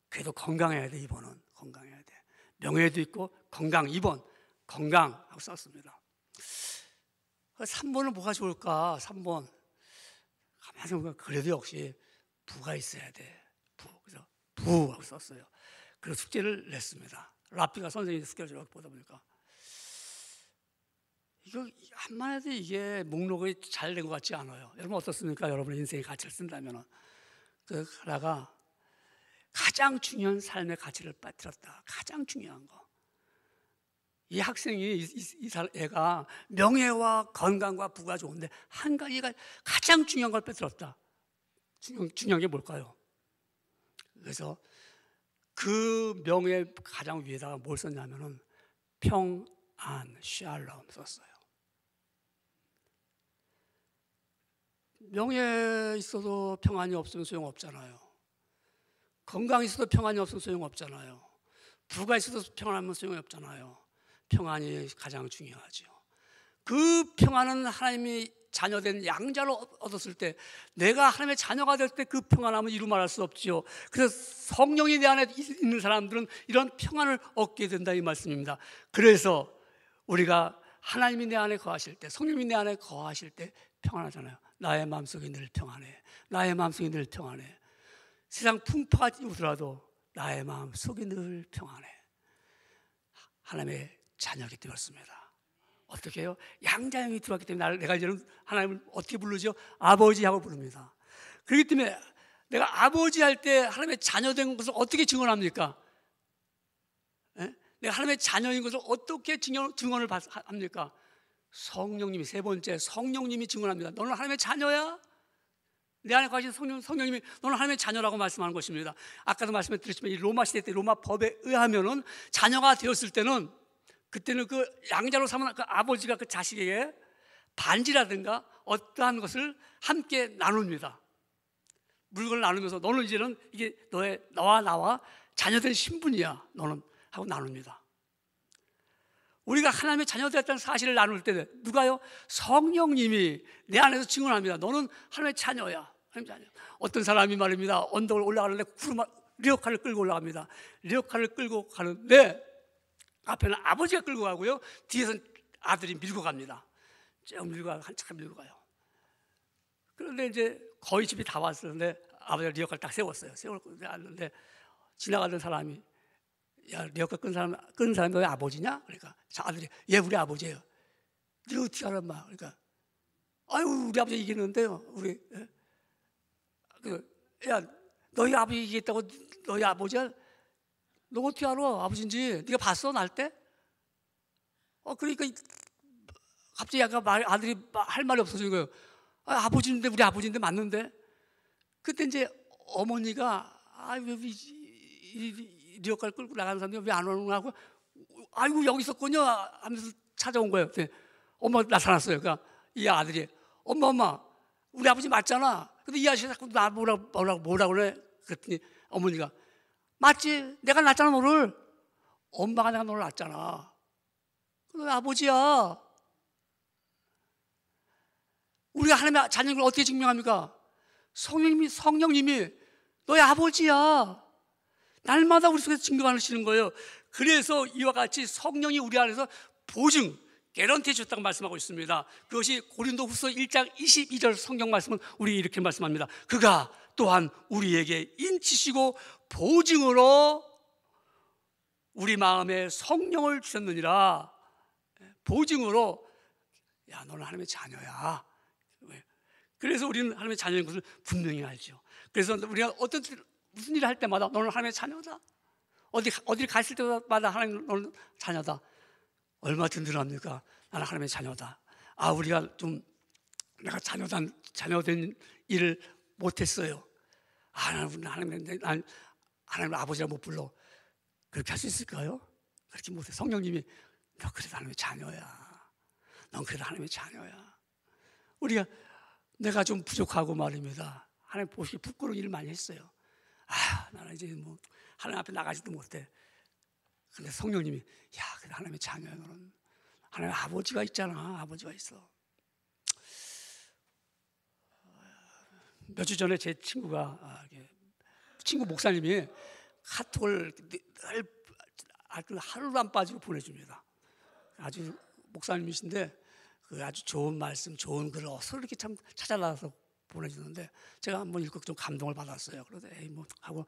그래도 건강해야 돼. 2번은 건강해야 돼. 명예도 있고 건강. 2번 건강 하고 썼습니다. 3번은 뭐가 좋을까? 3번 가만히 생각해보니까 그래도 역시 부가 있어야 돼. 그래서 부 하고 썼어요. 그래서 숙제를 냈습니다. 라피가 선생님이 숙제를 보다 보니까 이거 한만 해도 이게 목록이 잘 된 것 같지 않아요. 여러분 어떻습니까? 여러분의 인생의 가치를 쓴다면 그 하나가 가장 중요한 삶의 가치를 빠뜨렸다. 가장 중요한 거. 이 학생이 애가 명예와 건강과 부가 좋은데 한 가지가 가장 중요한 걸 빼뜨렸다. 중요한 게 뭘까요? 그래서 그 명예 가장 위에다가 뭘 썼냐면은 평안, 샬롬 썼어요. 명예 있어도 평안이 없으면 소용없잖아요. 건강이 있어도 평안이 없으면 소용없잖아요. 부가 있어도 평안하면 소용이 없잖아요. 평안이 가장 중요하죠. 그 평안은 하나님이 자녀된 양자로 얻었을 때, 내가 하나님의 자녀가 될 때 그 평안함은 이루 말할 수 없지요. 그래서 성령이 내 안에 있는 사람들은 이런 평안을 얻게 된다, 이 말씀입니다. 그래서 우리가 하나님이 내 안에 거하실 때, 성령이 내 안에 거하실 때 평안하잖아요. 나의 마음속이 늘 평안해. 나의 마음속이 늘 평안해. 세상 풍파가 오더라도 나의 마음속이 늘 평안해. 하나님의 자녀이기 때문에 그렇습니다. 어떻게 해요? 양자형이 들어왔기 때문에 내가 이제는 하나님을 어떻게 부르죠? 아버지하고 부릅니다. 그렇기 때문에 내가 아버지 할 때 하나님의 자녀된 것을 어떻게 증언합니까? 예? 내가 하나님의 자녀인 것을 어떻게 증언을 합니까? 성령님이, 세 번째, 성령님이 증언합니다. 너는 하나님의 자녀야? 내 안에 거하신 성령님이 너는 하나님의 자녀라고 말씀하는 것입니다. 아까도 말씀드렸지만 이 로마 시대 때 로마 법에 의하면은 자녀가 되었을 때는, 그때는 그 양자로 삼은 그 아버지가 그 자식에게 반지라든가 어떠한 것을 함께 나눕니다. 물건을 나누면서 너는 이제는 이게 너와 나와 자녀된 신분이야, 너는, 하고 나눕니다. 우리가 하나님의 자녀되었다는 사실을 나눌 때 누가요? 성령님이 내 안에서 증언합니다. 너는 하나님의 자녀야. 하나님의 자녀. 어떤 사람이 말입니다. 언덕을 올라가는데 리어카를 끌고 올라갑니다. 리어카를 끌고 가는데 앞에는 아버지가 끌고 가고요, 뒤에서는 아들이 밀고 갑니다. 쭉 밀고 가고 한참 밀고 가요. 그런데 이제 거의 집이 다 왔었는데 아버지가 리어카를 딱 세웠어요. 세우고 앉는데 지나가던 사람이, 야, 리어카 끈 사람이 너의 아버지냐? 그러니까 아들이, 예, 우리 아버지예요. 네가 어떻게 알아, 마? 그러니까, 아유, 우리 아버지 이기는데요. 우리, 야, 너희 아버지 이기겠다고 너희 아버지야? 너 어떻게 알아? 아버지인지. 네가 봤어, 날 때? 그러니까 갑자기 아들이 할 말이 없어지는 거예요. 아버지인데, 우리 아버지인데 맞는데? 그때 이제 어머니가, 왜 리어카를 끌고 나가는 사람이 왜 안 오는 하고, 아이고 여기 있었군요 하면서 찾아온 거예요. 엄마가 나타났어요. 그러니까 이 아들이, 엄마 우리 아버지 맞잖아. 근데 이 아저씨 자꾸 나 뭐라고 그래? 그랬더니 어머니가, 맞지, 내가 낳았잖아 너를. 엄마가 내가 너를 낳았잖아. 너 아버지야. 우리가 하나님의 자녀인 걸 어떻게 증명합니까? 성령님이 너의 아버지야. 날마다 우리 속에서 증거하시는 거예요. 그래서 이와 같이 성령이 우리 안에서 보증, 개런티 해줬다고 말씀하고 있습니다. 그것이 고린도후서 1장 22절 성경 말씀은 우리 이렇게 말씀합니다. 그가 또한 우리에게 인치시고 보증으로 우리 마음에 성령을 주셨느니라. 보증으로, 야, 너는 하나님의 자녀야. 그래서 우리는 하나님의 자녀인 것을 분명히 알죠. 그래서 우리가 무슨 일을 할 때마다 너는 하나님의 자녀다. 어디 갔을 때마다 하나님, 너는 자녀다. 얼마 든든합니까? 나는 하나님의 자녀다. 우리가 좀 내가 자녀된 일을 못했어요. 나는 하나님 아버지라 못 불러. 그렇게 할 수 있을까요? 그렇게 못해. 성령님이, 너 그래도 하나님의 자녀야. 넌 그래도 하나님의 자녀야. 내가 좀 부족하고 말입니다. 하나님 보시기 부끄러운 일을 많이 했어요. 나는 이제 뭐 하나님 앞에 나가지도 못해. 근데 성령님이, 야, 그래, 하나님의 자녀야. 너는 하나님 아버지가 있잖아. 아버지가 있어. 몇 주 전에 제 친구 목사님이 카톡을 늘 하루도 안 빠지고 보내줍니다. 아주 목사님이신데 아주 좋은 말씀, 좋은 글을 서로 이렇게 참 찾아놔서 보내주는데 제가 한번 읽고 좀 감동을 받았어요. 그래서 하고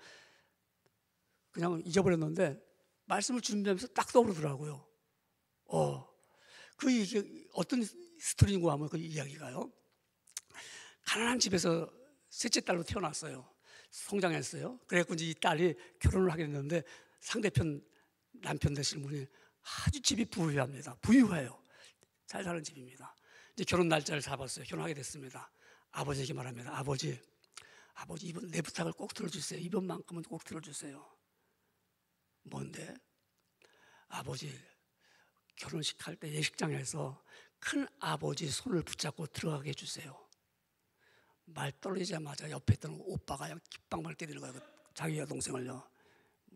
그냥 잊어버렸는데 말씀을 준비하면서 딱 떠오르더라고요. 이게 어떤 스토리인고 하면 그 이야기가요. 가난한 집에서 셋째 딸로 태어났어요. 성장했어요. 그래갖고 이제 이 딸이 결혼을 하게 됐는데 상대편 남편 되시는 분이 아주 집이 부유합니다. 부유해요. 잘 사는 집입니다. 이제 결혼 날짜를 잡았어요. 결혼하게 됐습니다. 아버지에게 말합니다. 아버지 이번 내 부탁을 꼭 들어주세요. 이번만큼은 꼭 들어주세요. 뭔데? 아버지 결혼식 할 때 예식장에서 큰 아버지 손을 붙잡고 들어가게 해주세요. 말 떨어지자마자 옆에 있던 오빠가 그냥 깃방망을 때리는 거예요. 자기 여동생을요.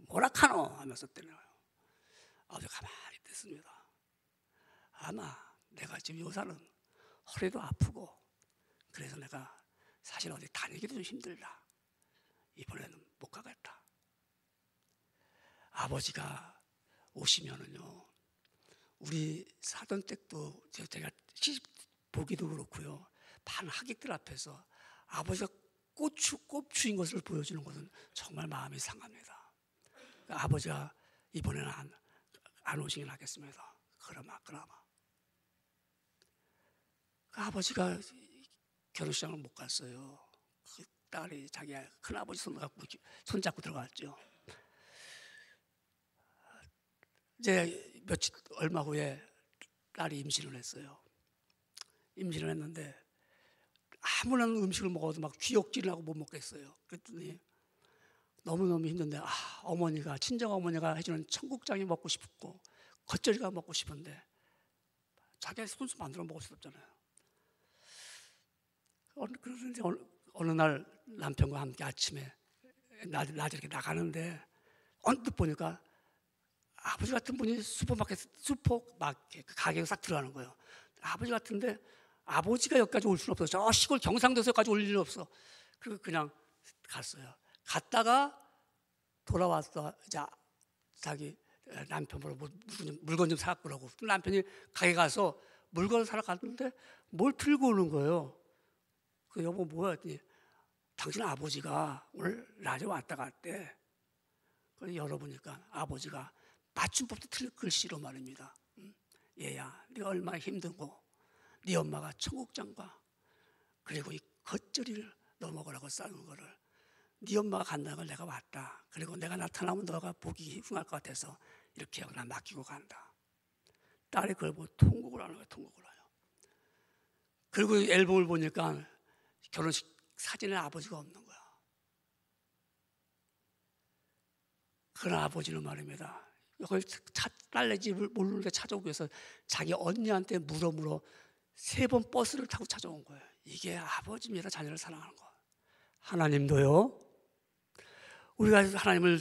뭐라 카노 하면서 때리는 거예요. 아버지 가만히 있습니다. 아마 내가 지금 요사는 허리도 아프고 그래서 내가 사실 어디 다니기도 좀 힘들다. 이번에는 못 가겠다. 아버지가 오시면은요, 우리 사돈댁도 제가 시집 보기도 그렇고요, 반 하객들 앞에서 아버지가 꼽추인 것을 보여주는 것은 정말 마음이 상합니다. 아버지가 이번에는 안 오시긴 하겠습니다. 그나마. 아버지가 결혼식장을 못 갔어요. 그 딸이 자기 큰아버지 손잡고 들어갔죠. 이제 얼마 후에 딸이 임신을 했어요. 임신을 했는데 아무런 음식을 먹어도 막 귀역질을 하고 못 먹겠어요. 그랬더니 너무너무 힘든데 어머니가, 친정 어머니가 해주는 청국장이 먹고 싶고 겉절이가 먹고 싶은데 자기가 손수 만들어 먹을 수 없잖아요. 그런데 어느 날 남편과 함께 아침에 낮에 이렇게 나가는데 언뜻 보니까 아버지 같은 분이 슈퍼마켓 가게에 싹 들어가는 거예요. 아버지 같은데 아버지가 여기까지 올 수는 없어. 저 시골 경상도에서까지 올 일은 없어. 그리고 그냥 갔어요. 갔다가 돌아왔어. 이제 자기 남편 보러 물건 좀 사갖고 오라고. 남편이 가게 가서 물건을 사러 갔는데 뭘 들고 오는 거예요. 그 여보 뭐야 했더니 당신 아버지가 오늘 낮에 왔다 갔대. 그래서 열어보니까 아버지가 맞춤법도 틀린 글씨로 말입니다. 얘야, 네가 얼마나 힘들고 네 엄마가 청국장과 그리고 이 겉절이를 너 먹으라고 싸는 거를 네 엄마가 간다는 걸 내가 왔다. 그리고 내가 나타나면 너가 보기 흉할 것 같아서 이렇게 하고 나 맡기고 간다. 딸이 그걸 보고 통곡을 하는 거예요. 통곡을 해요. 그리고 앨범을 보니까 결혼식 사진에 아버지가 없는 거야. 그런 아버지는 말입니다. 이걸 딸내 집을 모르는데 찾아오기 위해서 자기 언니한테 물어 3번 버스를 타고 찾아온 거예요. 이게 아버지입니다. 자녀를 사랑하는 거. 하나님도요, 우리가 하나님을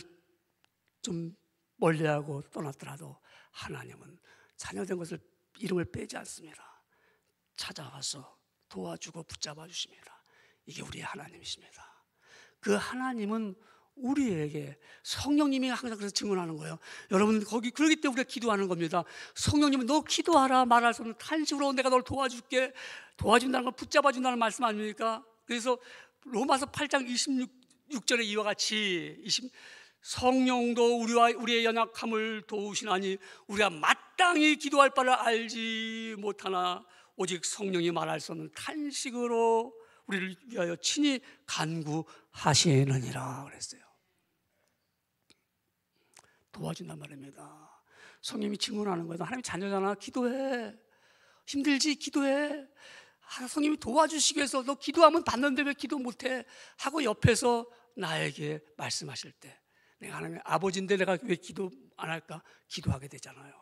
좀 멀리하고 떠났더라도 하나님은 자녀된 것을 이름을 빼지 않습니다. 찾아가서 도와주고 붙잡아 주십니다. 이게 우리의 하나님이십니다. 그 하나님은 우리에게 성령님이 항상 그래서 증언하는 거예요. 여러분 거기 그러기 때문에 우리가 기도하는 겁니다. 성령님은 너 기도하라, 말할 수 없는 탄식으로 내가 널 도와줄게. 도와준다는 걸 붙잡아 준다는 말씀 아닙니까? 그래서 로마서 8장 26절에 이와 같이 성령도 우리의 연약함을 도우시나니 우리가 마땅히 기도할 바를 알지 못하나 오직 성령이 말할 수 없는 탄식으로 우리를 위하여 친히 간구하시느니라 그랬어요. 도와준단 말입니다. 성령님이 증언하는 거예요. 하나님 자녀잖아, 기도해. 힘들지, 기도해. 성령님이 도와주시기 위해서 너 기도하면 받는데 왜 기도 못해? 하고 옆에서 나에게 말씀하실 때 내가 하나님의 아버지인데 내가 왜 기도 안 할까? 기도하게 되잖아요.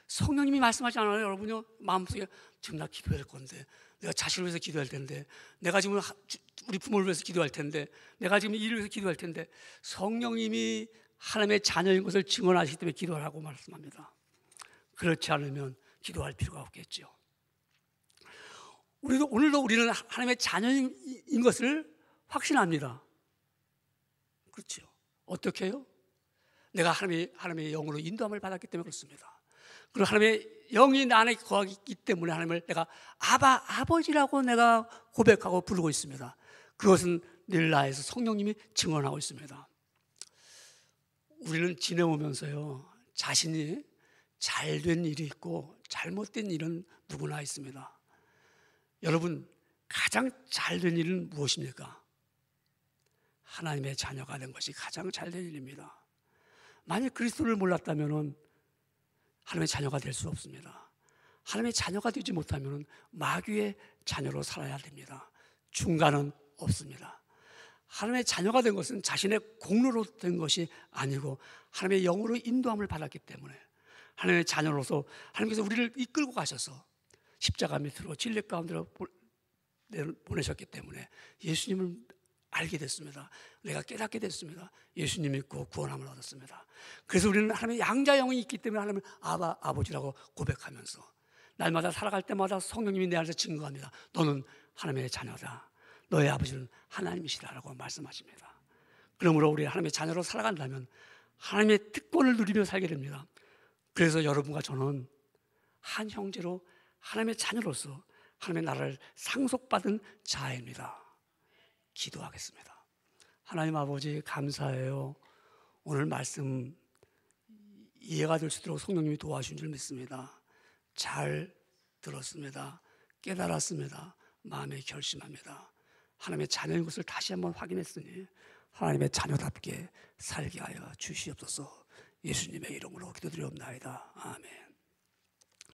성령님이 말씀하지 않아요, 여러분요? 마음속에 지금 나 기도할 건데, 내가 자신을 위해서 기도할 텐데, 내가 지금 우리 부모를 위해서 기도할 텐데, 내가 지금 일을 위해서 기도할 텐데, 성령님이 하나님의 자녀인 것을 증언하시기 때문에 기도하라고 말씀합니다. 그렇지 않으면 기도할 필요가 없겠죠. 오늘도 우리는 하나님의 자녀인 것을 확신합니다. 그렇죠. 어떻게 해요? 내가 하나님의 영으로 인도함을 받았기 때문에 그렇습니다. 그리고 하나님의 영이 나 안에 거하기 때문에 하나님을 내가 아버지라고 내가 고백하고 부르고 있습니다. 그것은 늘 나에서 성령님이 증언하고 있습니다. 우리는 지내오면서요, 자신이 잘된 일이 있고 잘못된 일은 누구나 있습니다. 여러분, 가장 잘된 일은 무엇입니까? 하나님의 자녀가 된 것이 가장 잘된 일입니다. 만약 그리스도를 몰랐다면 하나님의 자녀가 될 수 없습니다. 하나님의 자녀가 되지 못하면 마귀의 자녀로 살아야 됩니다. 중간은 없습니다. 하나님의 자녀가 된 것은 자신의 공로로 된 것이 아니고 하나님의 영으로 인도함을 받았기 때문에, 하나님의 자녀로서 하나님께서 우리를 이끌고 가셔서 십자가 밑으로 진리 가운데로 보내셨기 때문에 예수님을 알게 됐습니다. 내가 깨닫게 됐습니다. 예수님 믿고 구원함을 얻었습니다. 그래서 우리는 하나님의 양자 영이 있기 때문에 하나님을 아버지라고 고백하면서 날마다 살아갈 때마다 성령님이 내 안에서 증거합니다. 너는 하나님의 자녀다. 너의 아버지는 하나님이시다라고 말씀하십니다. 그러므로 우리 하나님의 자녀로 살아간다면 하나님의 특권을 누리며 살게 됩니다. 그래서 여러분과 저는 한 형제로 하나님의 자녀로서 하나님의 나라를 상속받은 자입니다. 기도하겠습니다. 하나님 아버지, 감사해요. 오늘 말씀 이해가 될 수 있도록 성령님이 도와주신 줄 믿습니다. 잘 들었습니다. 깨달았습니다. 마음에 결심합니다. 하나님의 자녀인 것을 다시 한번 확인했으니 하나님의 자녀답게 살게 하여 주시옵소서. 예수님의 이름으로 기도드리옵나이다. 아멘.